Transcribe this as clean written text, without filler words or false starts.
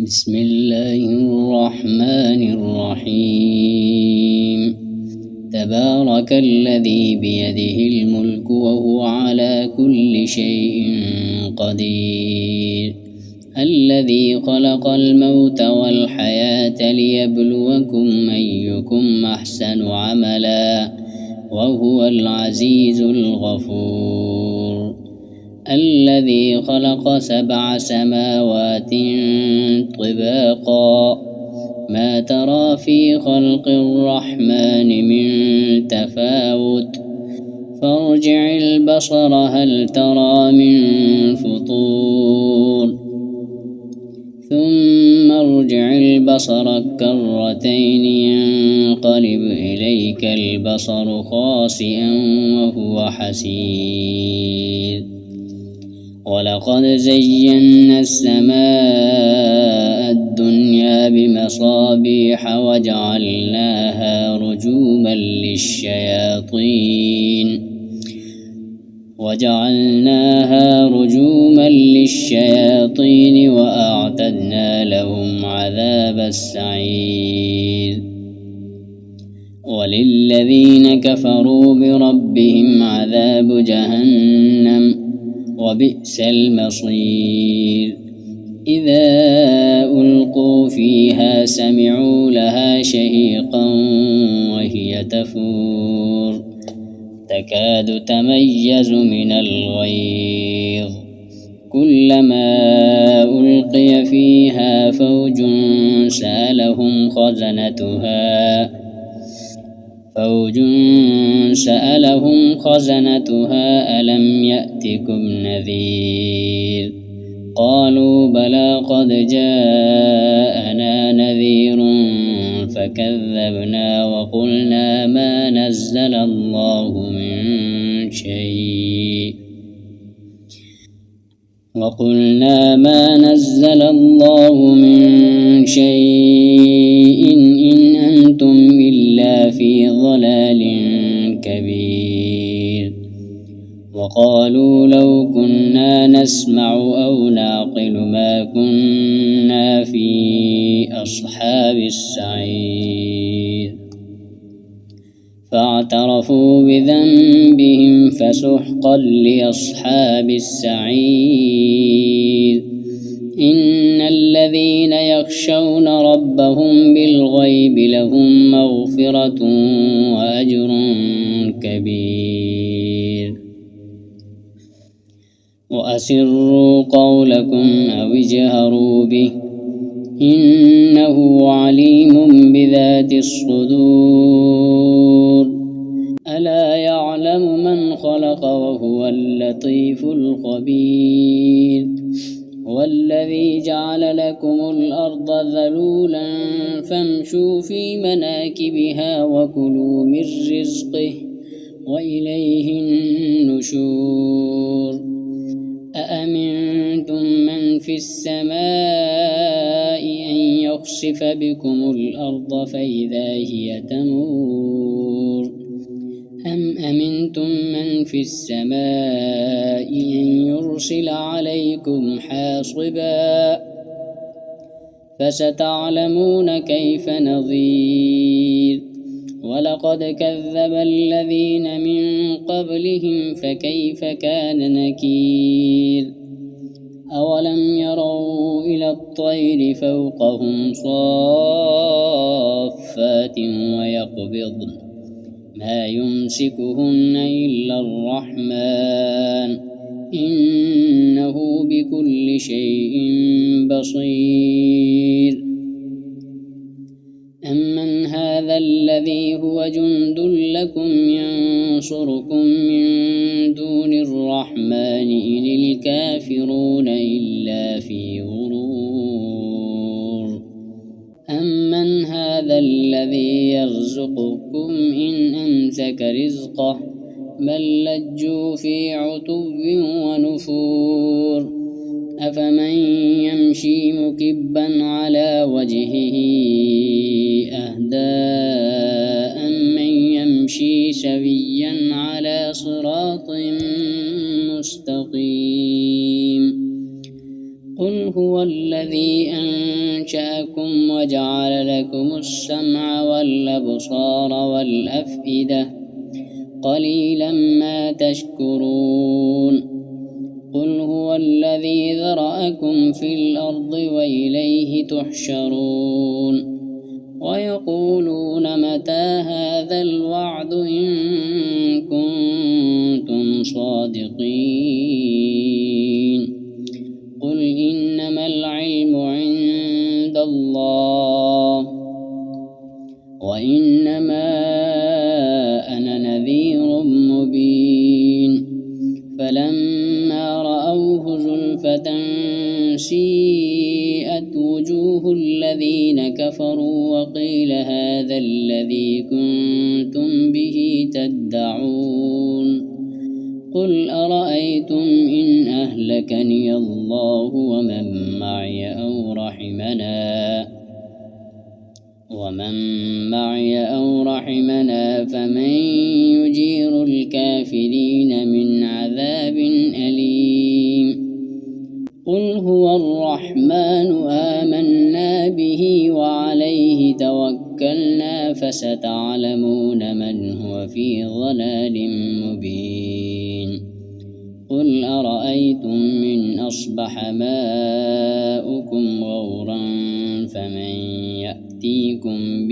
بسم الله الرحمن الرحيم. تبارك الذي بيده الملك وهو على كل شيء قدير. الذي خلق الموت والحياة ليبلوكم أيكم أحسن عملا وهو العزيز الغفور. الذي خلق 7 سماوات طباقا ما ترى في خلق الرحمن من تفاوت فارجع البصر هل ترى من فطور ثم ارجع البصر كرتين ينقلب إليك البصر خاسئا وهو حسير. ولقد زينا السماء الدنيا بمصابيح وجعلناها رجوما للشياطين وأعتدنا لهم عذاب السعير. وللذين كفروا بربهم عذاب جهنم وبئس المصير. إذا ألقوا فيها سمعوا لها شهيقا وهي تفور تكاد تميز من الغيظ كلما ألقي فيها فوج سألهم خزنتها ألم يأتكم نذير قالوا بلى قد جاءنا نذير فكذبنا وقلنا ما نزل الله من شيء إن أنتم إلا في ضلال كبير. وقالوا لو كنا نسمع أو نعقل ما كنا في أصحاب السعير. فاعترفوا بذنبهم فسحقا لأصحاب السعير. إن الذين يخشون ربهم بالغيب لهم مغفرة وأجر كبير. وأسروا قولكم أو اجهروا به إنه عليم بذات الصدور. ألا يعلم من خلق وهو اللطيف الخبير. والذي جعل لكم الأرض ذلولا فامشوا في مناكبها وكلوا من رزقه وإليه النشور. أأمنتم من في السماء أن يخسف بكم الأرض فإذا هي تمور أم أمنتم من في السماء أن يرسل عليكم حاصبا فستعلمون كيف نظير. ولقد كذب الذين من قبلهم فكيف كان نكير. أولم يروا إلى الطير فوقهم صافات ويقبضن ما يمسكهن إلا الرحمن إنه بكل شيء بصير. أمن هذا الذي هو جند لكم ينصركم من دون الرحمن إن الكافرون إلا في غرور. أمن هذا الذي يرزقكم إن أمسك رزقه بل لجوا في عتو ونفور. أفمن يمشي مكبا على وجهه أهدى أمن يمشي سويا على صراط مستقيم. قل هو الذي أنشأكم وجعل لكم السمع والأبصار والأفئدة قليلا ما تشكرون قل هو الذي ذرأكم في الأرض وإليه تحشرون ويقولون متى هذا الوعد إن كنتم صادقين قل إنما العلم عند الله وإنما أنا نذير مبين فلما رأوه زلفة سيئت وجوه الذين كفروا وقيل هذا الذي كنتم به تدعون قل أرأيتم إن أهلكني الله ومن معي أو رحمنا فمن يجير الكافرين من عذاب أليم قل هو الرحمن آمنا به وعليه توكلنا فستعلمون من هو في ضلال مبين قل أرأيتم من أصبح ماؤكم غورا فمن يأتيكم